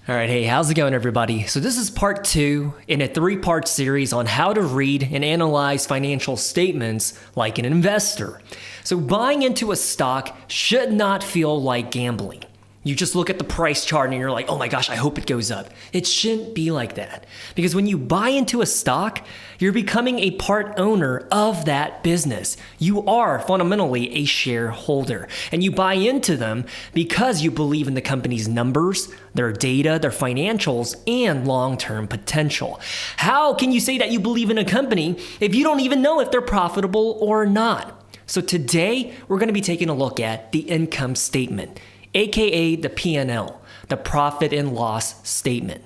All right, hey, how's it going, everybody? So this is part 2 in a 3-part series on how to read and analyze financial statements like an investor. So buying into a stock should not feel like gambling. You just look at the price chart and you're like, oh my gosh, I hope it goes up. It shouldn't be like that. Because when you buy into a stock, you're becoming a part owner of that business. You are fundamentally a shareholder. And you buy into them because you believe in the company's numbers, their data, their financials, and long-term potential. How can you say that you believe in a company if you don't even know if they're profitable or not? So today, we're going to be taking a look at the income statement, aka the P&L, the profit and loss statement.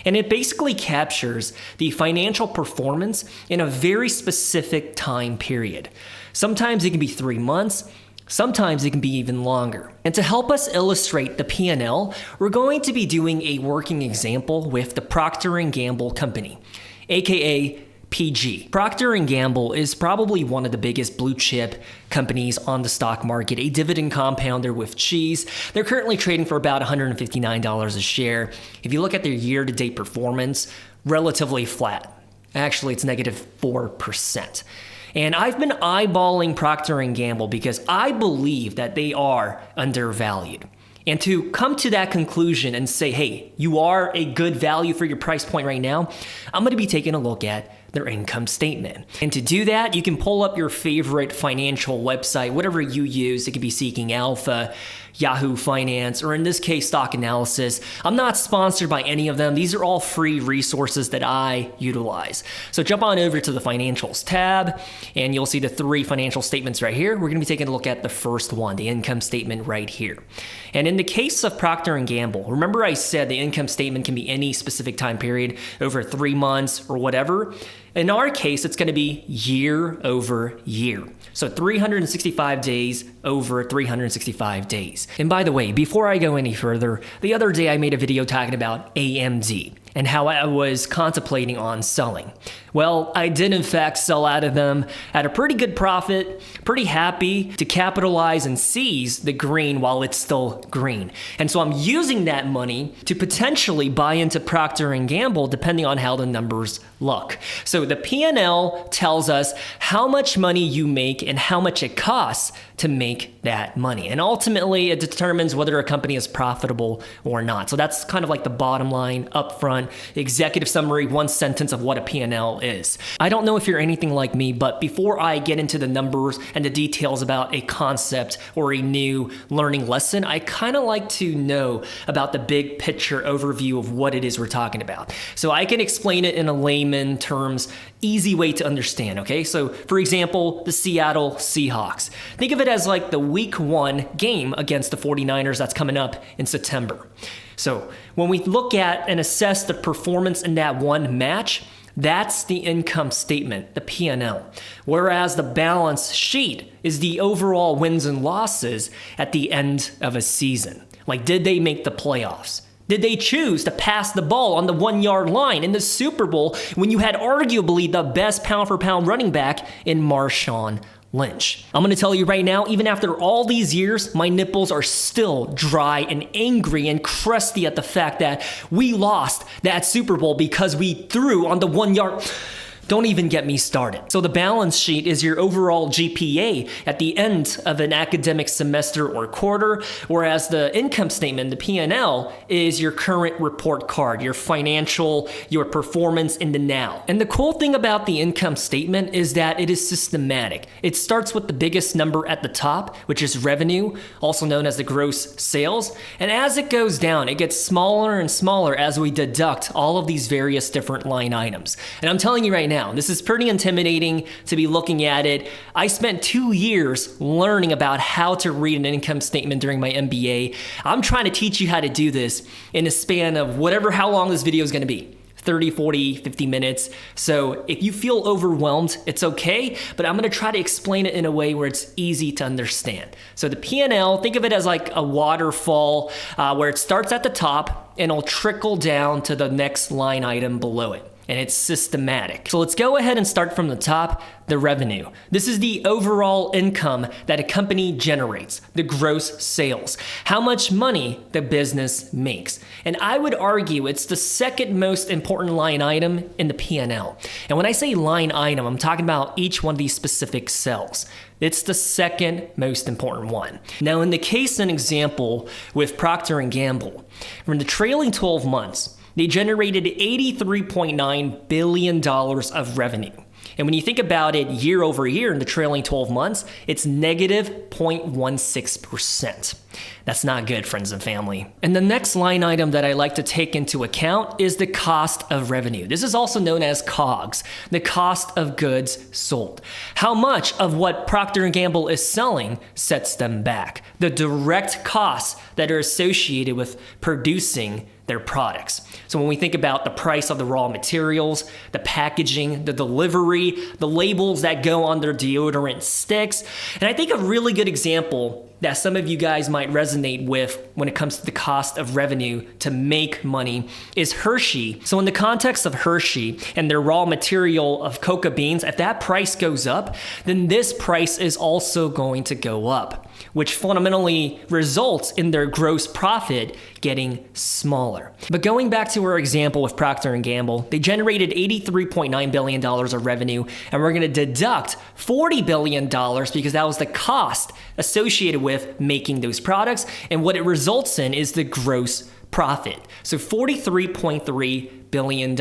And it basically captures the financial performance in a very specific time period. Sometimes it can be 3 months, sometimes it can be even longer. And to help us illustrate the P&L, we're going to be doing a working example with the Procter & Gamble company, aka PG. Procter & Gamble is probably one of the biggest blue chip companies on the stock market, a dividend compounder with cheese. They're currently trading for about $159 a share. If you look at their year-to-date performance, relatively flat. Actually, it's negative 4%. And I've been eyeballing Procter & Gamble because I believe that they are undervalued. And to come to that conclusion and say, hey, you are a good value for your price point right now, I'm going to be taking a look at their income statement. And to do that, you can pull up your favorite financial website, whatever you use. It could be Seeking Alpha, Yahoo Finance, or in this case, Stock Analysis. I'm not sponsored by any of them. These are all free resources that I utilize. So jump on over to the Financials tab, and you'll see the 3 financial statements right here. We're going to be taking a look at the first one, the income statement right here. And in the case of Procter & Gamble, remember I said the income statement can be any specific time period over 3 months or whatever. In our case, it's going to be year over year. So 365 days over 365 days. And by the way, before I go any further, the other day I made a video talking about AMD and how I was contemplating on selling. Well, I did in fact sell out of them at a pretty good profit, pretty happy to capitalize and seize the green while it's still green. And so I'm using that money to potentially buy into Procter & Gamble depending on how the numbers look. So the P&L tells us how much money you make and how much it costs to make that money. And ultimately, it determines whether a company is profitable or not. So that's kind of like the bottom line, upfront, executive summary, 1 sentence of what a P&L is. I don't know if you're anything like me, but before I get into the numbers and the details about a concept or a new learning lesson, I kind of like to know about the big picture overview of what it is we're talking about. So I can explain it in a layman terms, easy way to understand, okay? So for example, the Seattle Seahawks. Think of it as like the week 1 game against the 49ers that's coming up in September. So when we look at and assess the performance in that one match, that's the income statement, the P&L. Whereas the balance sheet is the overall wins and losses at the end of a season. Like, did they make the playoffs? Did they choose to pass the ball on the 1-yard line in the Super Bowl when you had arguably the best pound-for-pound running back in Marshawn Lynch? I'm going to tell you right now, even after all these years, my nipples are still dry and angry and crusty at the fact that we lost that Super Bowl because we threw on the 1-yard... Don't even get me started. So the balance sheet is your overall GPA at the end of an academic semester or quarter, whereas the income statement, the P&L, is your current report card, your financial, your performance in the now. And the cool thing about the income statement is that it is systematic. It starts with the biggest number at the top, which is revenue, also known as the gross sales. And as it goes down, it gets smaller and smaller as we deduct all of these various different line items. And I'm telling you right now, this is pretty intimidating to be looking at it. I spent 2 years learning about how to read an income statement during my MBA. I'm trying to teach you how to do this in a span of how long this video is going to be. 30, 40, 50 minutes. So if you feel overwhelmed, it's okay, but I'm going to try to explain it in a way where it's easy to understand. So the P&L, think of it as like a waterfall where it starts at the top and it'll trickle down to the next line item below it. and it's systematic. So let's go ahead and start from the top, the revenue. This is the overall income that a company generates, the gross sales, how much money the business makes. And I would argue it's the second most important line item in the P&L. And when I say line item, I'm talking about each one of these specific cells. It's the second most important one. Now, in the case and example with Procter & Gamble, from the trailing 12 months, they generated $83.9 billion of revenue. And when you think about it year over year in the trailing 12 months, it's negative 0.16%. That's not good, friends and family. And the next line item that I like to take into account is the cost of revenue. This is also known as COGS, the cost of goods sold. How much of what Procter & Gamble is selling sets them back? The direct costs that are associated with producing their products. So when we think about the price of the raw materials, the packaging, the delivery, the labels that go on their deodorant sticks, and I think a really good example that some of you guys might resonate with when it comes to the cost of revenue to make money is Hershey. So in the context of Hershey and their raw material of cocoa beans, if that price goes up, then this price is also going to go up, which fundamentally results in their gross profit getting smaller. But going back to our example with Procter & Gamble, they generated $83.9 billion of revenue, and we're going to deduct $40 billion because that was the cost associated with making those products, and what it results in is the gross profit. So $43.3 billion.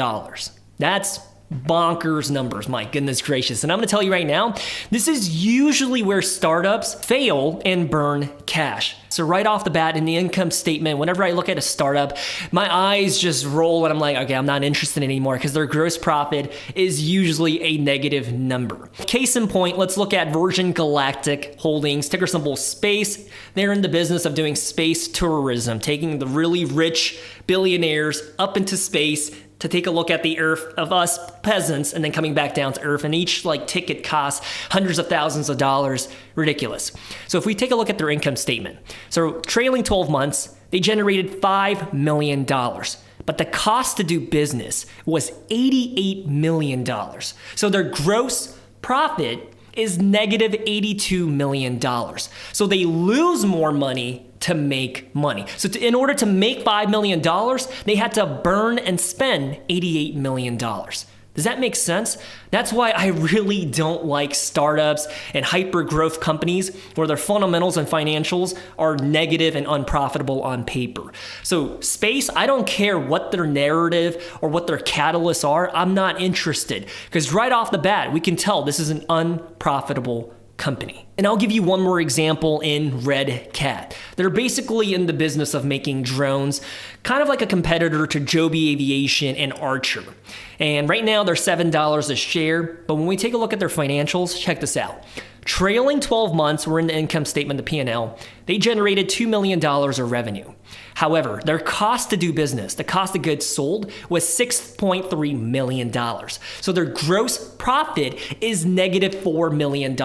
That's bonkers numbers, my goodness gracious. And I'm gonna tell you right now, this is usually where startups fail and burn cash. So right off the bat in the income statement, whenever I look at a startup, my eyes just roll and I'm like, okay, I'm not interested anymore because their gross profit is usually a negative number. Case in point, let's look at Virgin Galactic Holdings, ticker symbol SPACE. They're in the business of doing space tourism, taking the really rich billionaires up into space to take a look at the Earth of us peasants and then coming back down to Earth, and each ticket costs hundreds of thousands of dollars. Ridiculous. So if we take a look at their income statement, so trailing 12 months, they generated $5 million. But the cost to do business was $88 million. So their gross profit is negative $82 million. So they lose more money to make money. So in order to make $5 million, they had to burn and spend $88 million. Does that make sense? That's why I really don't like startups and hyper growth companies where their fundamentals and financials are negative and unprofitable on paper. So space, I don't care what their narrative or what their catalysts are. I'm not interested because right off the bat, we can tell this is an unprofitable company. And I'll give you one more example in Red Cat. They're basically in the business of making drones, kind of like a competitor to Joby Aviation and Archer. And right now they're $7 a share, but when we take a look at their financials, check this out. Trailing 12 months, we're in the income statement, the P&L, they generated $2 million of revenue. However, their cost to do business, the cost of goods sold, was $6.3 million. So their gross profit is negative $4 million.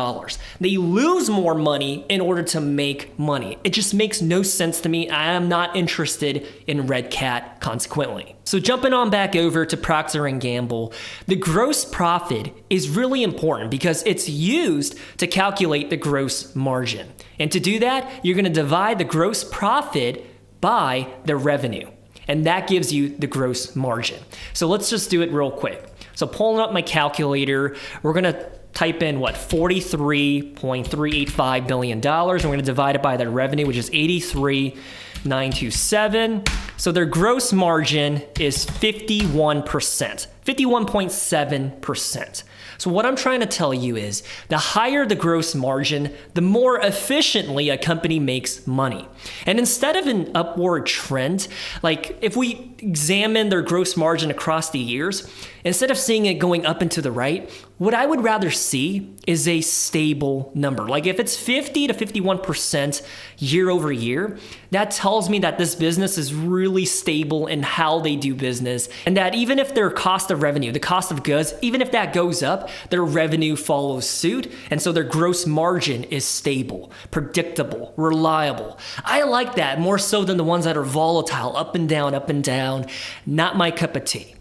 They lose more money in order to make money. It just makes no sense to me. I am not interested in Red Cat consequently. So jumping on back over to Procter & Gamble, the gross profit is really important because it's used to calculate the gross margin. And to do that, you're going to divide the gross profit by the revenue, and that gives you the gross margin. So let's just do it real quick. So pulling up my calculator, we're gonna type in $43.385 billion, and we're gonna divide it by their revenue, which is 83,927. So their gross margin is 51%, 51.7%. So what I'm trying to tell you is the higher the gross margin, the more efficiently a company makes money. And instead of an upward trend, like if we examine their gross margin across the years, instead of seeing it going up and to the right, what I would rather see is a stable number. Like if it's 50 to 51% year over year, that tells me that this business is really stable in how they do business, and that even if their cost of revenue, the cost of goods, even if that goes up, their revenue follows suit, and so their gross margin is stable, predictable, reliable. I like that more so than the ones that are volatile, up and down, not my cup of tea.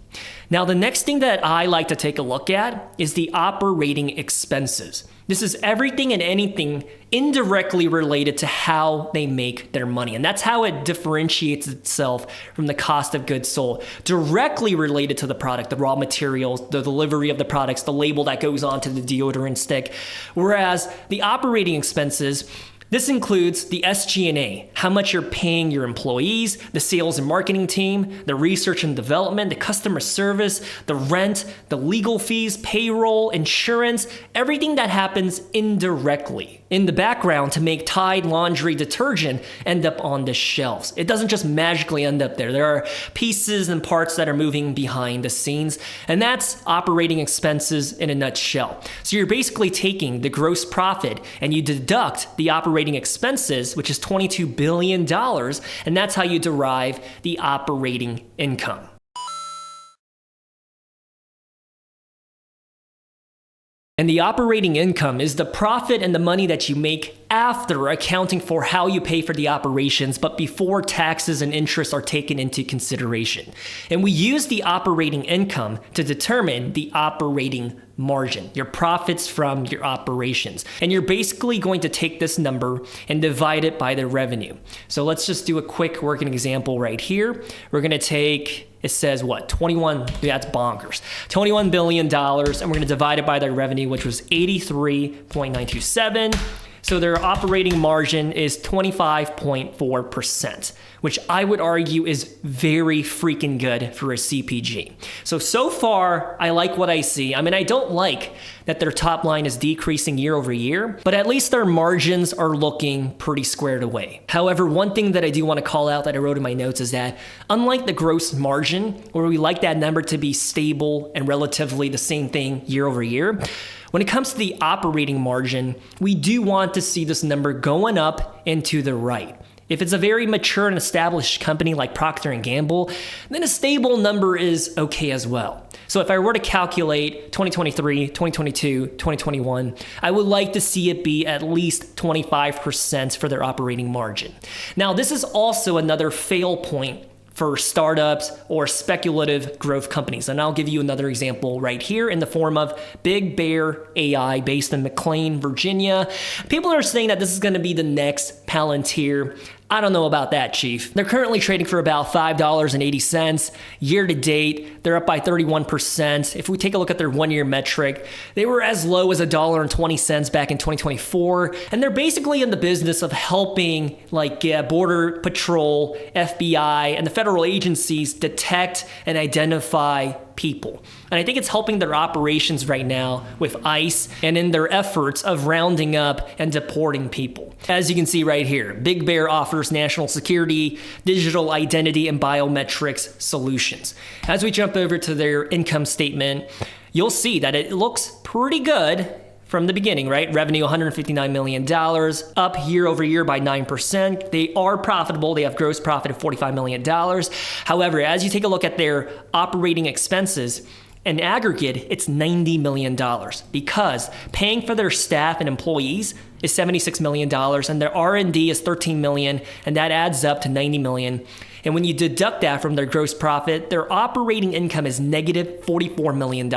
Now, the next thing that I like to take a look at is the operating expenses. This is everything and anything indirectly related to how they make their money. And that's how it differentiates itself from the cost of goods sold. Directly related to the product, the raw materials, the delivery of the products, the label that goes onto the deodorant stick. Whereas the operating expenses, this includes the SG&A, how much you're paying your employees, the sales and marketing team, the research and development, the customer service, the rent, the legal fees, payroll, insurance, everything that happens indirectly in the background to make Tide laundry detergent end up on the shelves. It doesn't just magically end up there. There are pieces and parts that are moving behind the scenes, and that's operating expenses in a nutshell. So you're basically taking the gross profit and you deduct the operating expenses, which is $22 billion, and that's how you derive the operating income. And the operating income is the profit and the money that you make after accounting for how you pay for the operations, but before taxes and interest are taken into consideration. And we use the operating income to determine the operating margin, your profits from your operations. And you're basically going to take this number and divide it by the revenue. So let's just do a quick working example right here. We're going to take, it says what? 21, that's bonkers. $21 billion, and we're going to divide it by their revenue, which was 83.927. So their operating margin is 25.4%, which I would argue is very freaking good for a CPG. So far, I like what I see. I mean, I don't like that their top line is decreasing year over year, but at least their margins are looking pretty squared away. However, one thing that I do want to call out that I wrote in my notes is that unlike the gross margin, where we like that number to be stable and relatively the same thing year over year, when it comes to the operating margin, we do want to see this number going up and to the right. If it's a very mature and established company like Procter & Gamble, then a stable number is okay as well. So if I were to calculate 2023, 2022, 2021, I would like to see it be at least 25% for their operating margin. Now, this is also another fail point for startups or speculative growth companies. And I'll give you another example right here in the form of Big Bear AI based in McLean, Virginia. People are saying that this is going to be the next Palantir. I don't know about that, Chief. They're currently trading for about $5.80. Year to date, they're up by 31%. If we take a look at their one-year metric, they were as low as $1.20 back in 2024. And they're basically in the business of helping Border Patrol, FBI, and the federal agencies detect and identify people. And I think it's helping their operations right now with ICE and in their efforts of rounding up and deporting people. As you can see right here, Big Bear offers national security, digital identity, and biometrics solutions. As we jump over to their income statement, you'll see that it looks pretty good from the beginning, right? Revenue, $159 million, up year over year by 9%. They are profitable. They have gross profit of $45 million. However, as you take a look at their operating expenses, in aggregate, it's $90 million because paying for their staff and employees is $76 million and their R&D is $13 million, and that adds up to $90 million. And when you deduct that from their gross profit, their operating income is negative $44 million.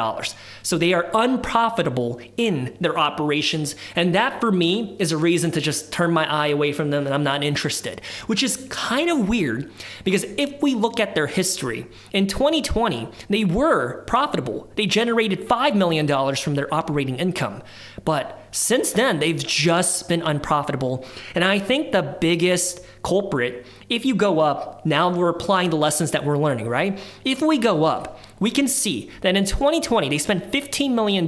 So they are unprofitable in their operations. And that for me is a reason to just turn my eye away from them and I'm not interested, which is kind of weird because if we look at their history, in 2020, they were profitable. They generated $5 million from their operating income. But since then, they've just been unprofitable. And I think the biggest culprit, if you go up, now we're applying the lessons that we're learning, right? If we go up, we can see that in 2020, they spent $15 million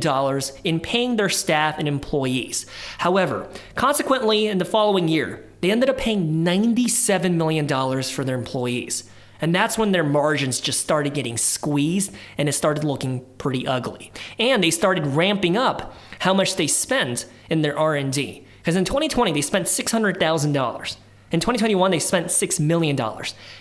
in paying their staff and employees. However, consequently, in the following year, they ended up paying $97 million for their employees. And that's when their margins just started getting squeezed and it started looking pretty ugly. And they started ramping up how much they spent in their R&D. Because in 2020, they spent $600,000. In 2021, they spent $6 million.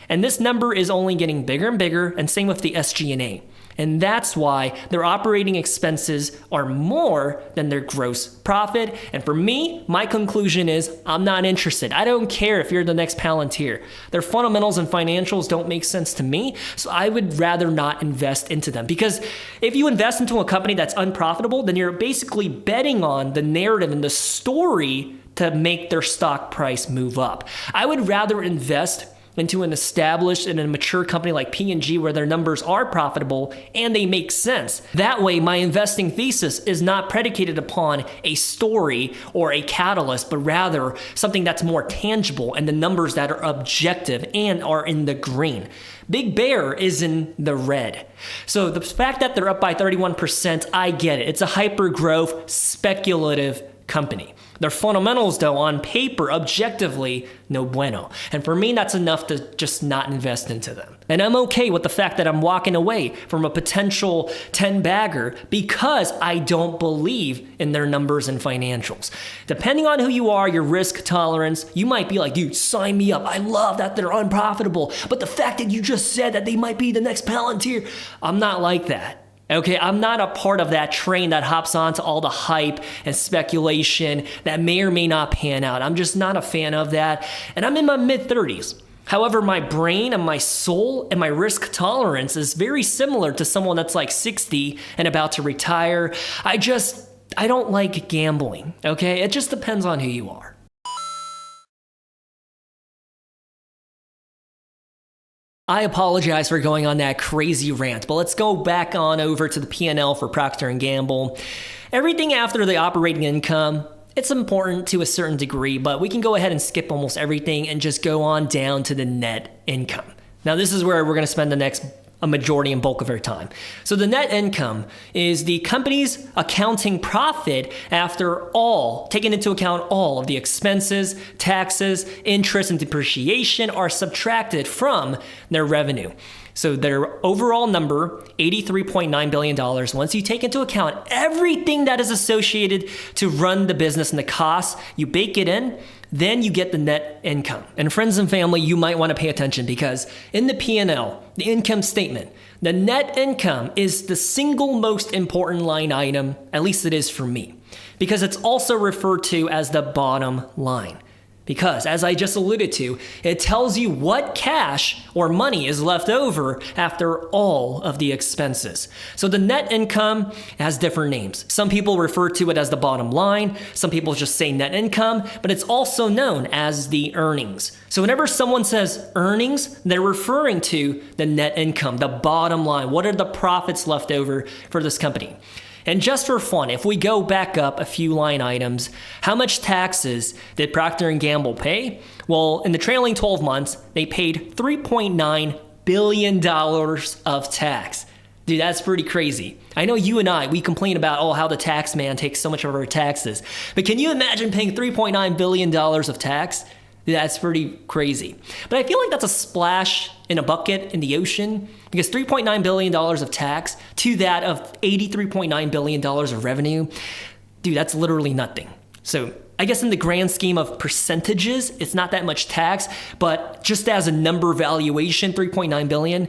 And this number is only getting bigger and bigger, and same with the SG&A. And that's why their operating expenses are more than their gross profit. And for me, my conclusion is I'm not interested. I don't care if you're the next Palantir. Their fundamentals and financials don't make sense to me, so I would rather not invest into them. Because if you invest into a company that's unprofitable, then you're basically betting on the narrative and the story to make their stock price move up. I would rather invest into an established and a mature company like P&G where their numbers are profitable and they make sense. That way, my investing thesis is not predicated upon a story or a catalyst, but rather something that's more tangible and the numbers that are objective and are in the green. Big Bear is in the red. So the fact that they're up by 31%, I get it. It's a hyper-growth, speculative company. Their fundamentals, though, on paper, objectively, no bueno. And for me, that's enough to just not invest into them. And I'm okay with the fact that I'm walking away from a potential 10-bagger because I don't believe in their numbers and financials. Depending on who you are, your risk tolerance, you might be like, dude, sign me up. I love that they're unprofitable. But the fact that you just said that they might be the next Palantir, I'm not like that. Okay, I'm not a part of that train that hops onto all the hype and speculation that may or may not pan out. I'm just not a fan of that. And I'm in my mid-30s. However, my brain and my soul and my risk tolerance is very similar to someone that's like 60 and about to retire. I don't like gambling, okay? It just depends on who you are. I apologize for going on that crazy rant, but let's go back on over to the P&L for Procter & Gamble. Everything after the operating income, it's important to a certain degree, but we can go ahead and skip almost everything and just go on down to the net income. Now, this is where we're going to spend the next a majority and bulk of our time. So the net income is the company's accounting profit after all, taking into account all of the expenses, taxes, interest, and depreciation are subtracted from their revenue. So their overall number, $83.9 billion, once you take into account everything that is associated to run the business and the costs, you bake it in, then you get the net income. And friends and family, you might want to pay attention because in the P&L, the income statement, the net income is the single most important line item, at least it is for me, because it's also referred to as the bottom line. Because, as I just alluded to, it tells you what cash or money is left over after all of the expenses. So the net income has different names. Some people refer to it as the bottom line. Some people just say net income, but it's also known as the earnings. So whenever someone says earnings, they're referring to the net income, the bottom line. What are the profits left over for this company? And just for fun, if we go back up a few line items, how much taxes did Procter & Gamble pay? Well, in the trailing 12 months, they paid $3.9 billion of tax. Dude, that's pretty crazy. I know you and I, we complain about, how the tax man takes so much of our taxes. But can you imagine paying $3.9 billion of tax? That's pretty crazy. But I feel like that's a splash in a bucket in the ocean because $3.9 billion of tax to that of $83.9 billion of revenue, dude, that's literally nothing. So I guess in the grand scheme of percentages, it's not that much tax, but just as a number valuation, $3.9 billion,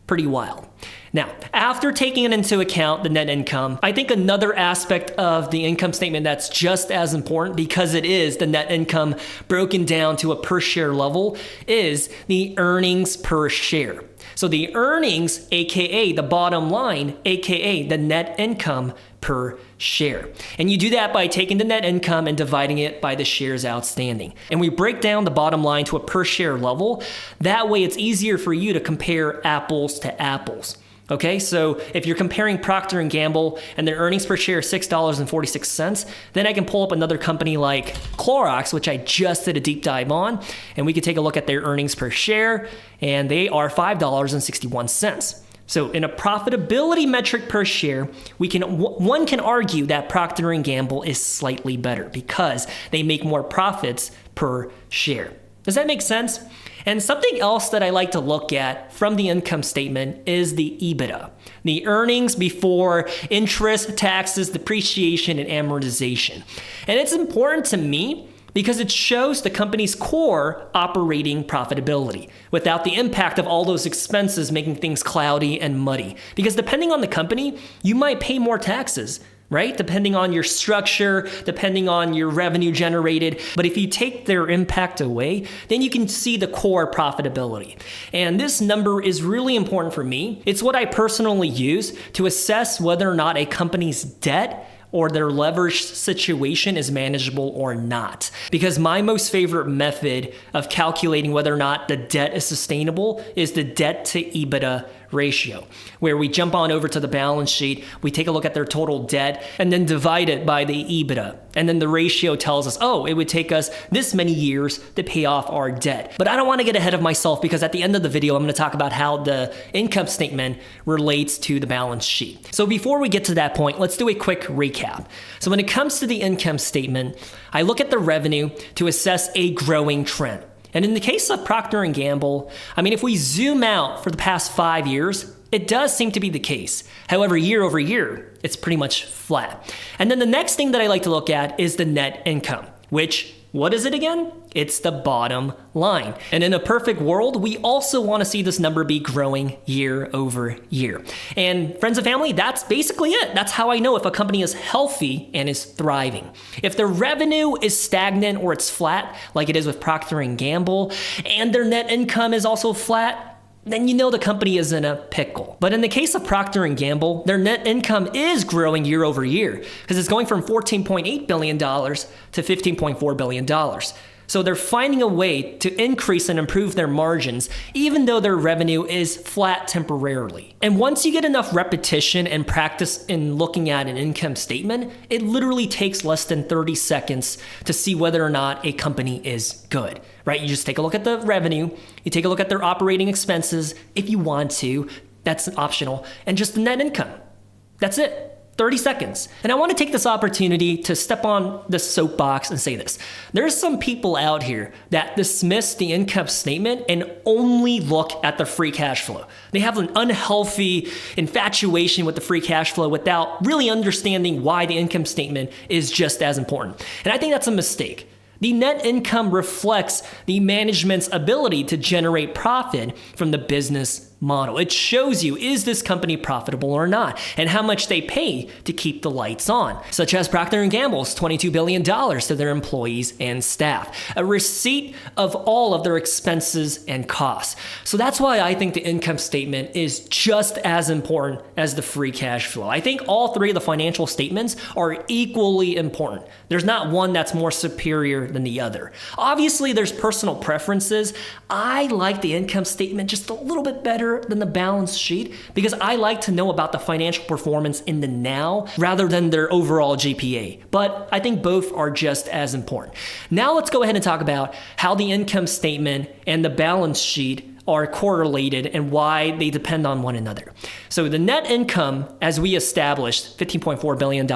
pretty wild. Now, after taking into account the net income, I think another aspect of the income statement that's just as important because it is the net income broken down to a per share level is the earnings per share. So the earnings, aka the bottom line, aka the net income per share. And you do that by taking the net income and dividing it by the shares outstanding. And we break down the bottom line to a per share level. That way it's easier for you to compare apples to apples. Okay, so if you're comparing Procter & Gamble and their earnings per share is $6.46, then I can pull up another company like Clorox, which I just did a deep dive on, and we could take a look at their earnings per share, and they are $5.61. So in a profitability metric per share, one can argue that Procter & Gamble is slightly better because they make more profits per share. Does that make sense? And something else that I like to look at from the income statement is the EBITDA, the earnings before interest, taxes, depreciation, and amortization. And it's important to me because it shows the company's core operating profitability without the impact of all those expenses making things cloudy and muddy. Because depending on the company, you might pay more taxes, right? Depending on your structure, depending on your revenue generated. But if you take their impact away, then you can see the core profitability. And this number is really important for me. It's what I personally use to assess whether or not a company's debt or their leverage situation is manageable or not. Because my most favorite method of calculating whether or not the debt is sustainable is the debt to EBITDA ratio, where we jump on over to the balance sheet, we take a look at their total debt, and then divide it by the EBITDA. And then the ratio tells us, oh, it would take us this many years to pay off our debt. But I don't want to get ahead of myself, because at the end of the video, I'm going to talk about how the income statement relates to the balance sheet. So before we get to that point, let's do a quick recap. So when it comes to the income statement, I look at the revenue to assess a growing trend. And in the case of Procter & Gamble, I mean, if we zoom out for the past 5 years, it does seem to be the case. However, year over year, it's pretty much flat. And then the next thing that I like to look at is the net income, which, what is it again? It's the bottom line. And in a perfect world, we also want to see this number be growing year over year. And friends and family, that's basically it. That's how I know if a company is healthy and is thriving. If their revenue is stagnant or it's flat, like it is with Procter & Gamble, and their net income is also flat, then you know the company is in a pickle. But in the case of Procter & Gamble, their net income is growing year over year, because it's going from $14.8 billion to $15.4 billion. So they're finding a way to increase and improve their margins, even though their revenue is flat temporarily. And once you get enough repetition and practice in looking at an income statement, it literally takes less than 30 seconds to see whether or not a company is good, right? You just take a look at the revenue, you take a look at their operating expenses if you want to, that's optional, and just the net income. That's it. 30 seconds. And I want to take this opportunity to step on the soapbox and say this. There's some people out here that dismiss the income statement and only look at the free cash flow. They have an unhealthy infatuation with the free cash flow without really understanding why the income statement is just as important. And I think that's a mistake. The net income reflects the management's ability to generate profit from the business model. It shows you, is this company profitable or not, and how much they pay to keep the lights on, such as Procter & Gamble's $22 billion to their employees and staff, a receipt of all of their expenses and costs. So that's why I think the income statement is just as important as the free cash flow. I think all three of the financial statements are equally important. There's not one that's more superior than the other. Obviously, there's personal preferences. I like the income statement just a little bit better than the balance sheet, because I like to know about the financial performance in the now rather than their overall GPA. But I think both are just as important. Now let's go ahead and talk about how the income statement and the balance sheet are correlated and why they depend on one another. So the net income, as we established, $15.4 billion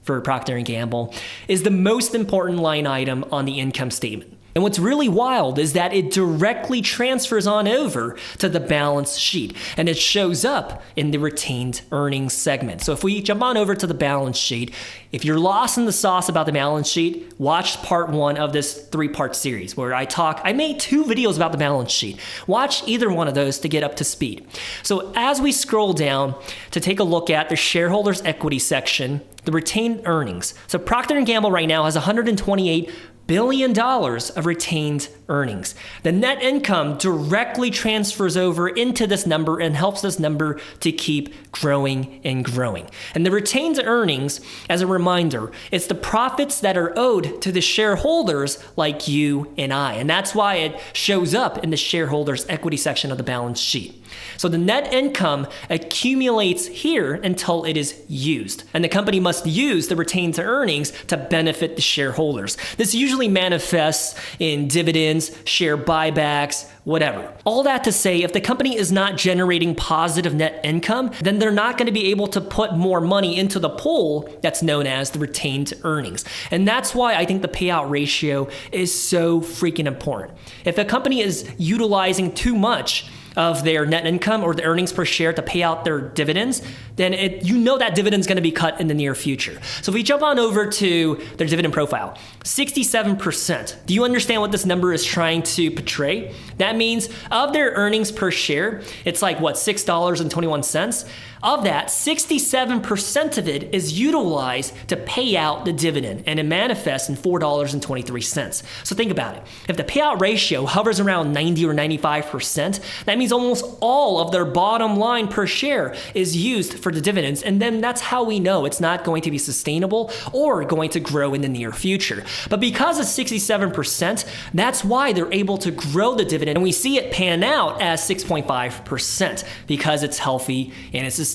for Procter & Gamble, is the most important line item on the income statement. And what's really wild is that it directly transfers on over to the balance sheet, and it shows up in the retained earnings segment. So if we jump on over to the balance sheet, if you're lost in the sauce about the balance sheet, watch part 1 of this 3-part series where I made 2 videos about the balance sheet. Watch either one of those to get up to speed. So as we scroll down to take a look at the shareholders equity section, the retained earnings. So Procter & Gamble right now has $128 billion of retained earnings. The net income directly transfers over into this number and helps this number to keep growing and growing. And the retained earnings, as a reminder, it's the profits that are owed to the shareholders like you and I. And that's why it shows up in the shareholders equity section of the balance sheet. So the net income accumulates here until it is used. And the company must use the retained earnings to benefit the shareholders. This usually manifests in dividends, share buybacks, whatever. All that to say, if the company is not generating positive net income, then they're not going to be able to put more money into the pool that's known as the retained earnings. And that's why I think the payout ratio is so freaking important. If a company is utilizing too much of their net income or the earnings per share to pay out their dividends, then you know that dividend's going to be cut in the near future. So if we jump on over to their dividend profile, 67%. Do you understand what this number is trying to portray? That means of their earnings per share, it's like what, $6.21? Of that, 67% of it is utilized to pay out the dividend, and it manifests in $4.23. So think about it. If the payout ratio hovers around 90 or 95%, that means almost all of their bottom line per share is used for the dividends, and then that's how we know it's not going to be sustainable or going to grow in the near future. But because of 67%, that's why they're able to grow the dividend, and we see it pan out as 6.5% because it's healthy and it's sustainable.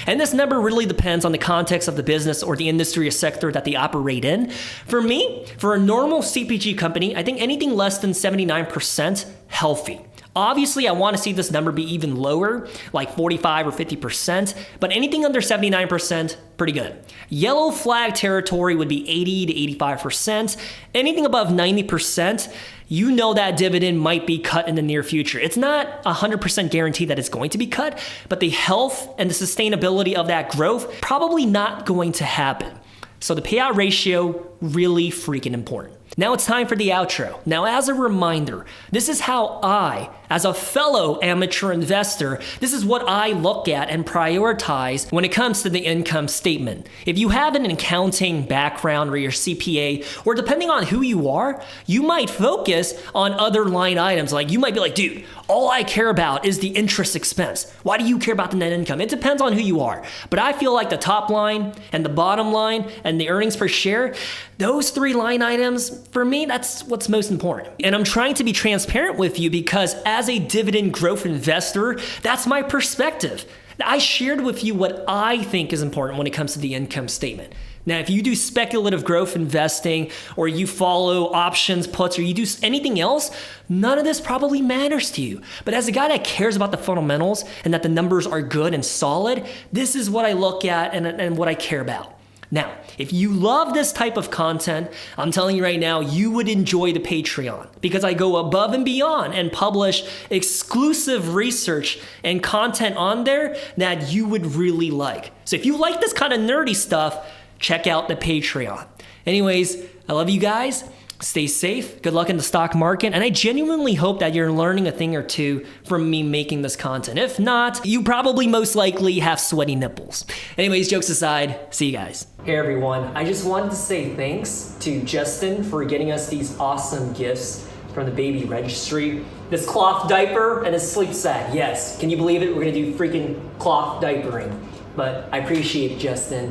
And this number really depends on the context of the business or the industry or sector that they operate in. For me, for a normal CPG company, I think anything less than 79% healthy. Obviously, I want to see this number be even lower, like 45 or 50%, but anything under 79%, pretty good. Yellow flag territory would be 80 to 85%. Anything above 90%, you know that dividend might be cut in the near future. It's not 100% guaranteed that it's going to be cut, but the health and the sustainability of that growth probably not going to happen. So the payout ratio, really freaking important. Now it's time for the outro. Now, as a reminder, this is how I, as a fellow amateur investor, this is what I look at and prioritize when it comes to the income statement. If you have an accounting background or your CPA, or depending on who you are, you might focus on other line items. Like you might be like, dude, all I care about is the interest expense. Why do you care about the net income? It depends on who you are. But I feel like the top line and the bottom line and the earnings per share, those three line items, for me, that's what's most important. And I'm trying to be transparent with you because as a dividend growth investor, that's my perspective. I shared with you what I think is important when it comes to the income statement. Now, if you do speculative growth investing or you follow options, puts, or you do anything else, none of this probably matters to you. But as a guy that cares about the fundamentals and that the numbers are good and solid, this is what I look at and what I care about. Now, if you love this type of content, I'm telling you right now, you would enjoy the Patreon because I go above and beyond and publish exclusive research and content on there that you would really like. So if you like this kind of nerdy stuff, check out the Patreon. Anyways, I love you guys. Stay safe. Good luck in the stock market. And I genuinely hope that you're learning a thing or two from me making this content. If not, you probably most likely have sweaty nipples. Anyways, jokes aside, see you guys. Hey everyone, I just wanted to say thanks to Justin for getting us these awesome gifts from the baby registry. This cloth diaper and a sleep set. Yes, can you believe it? We're gonna do freaking cloth diapering. But I appreciate it, Justin.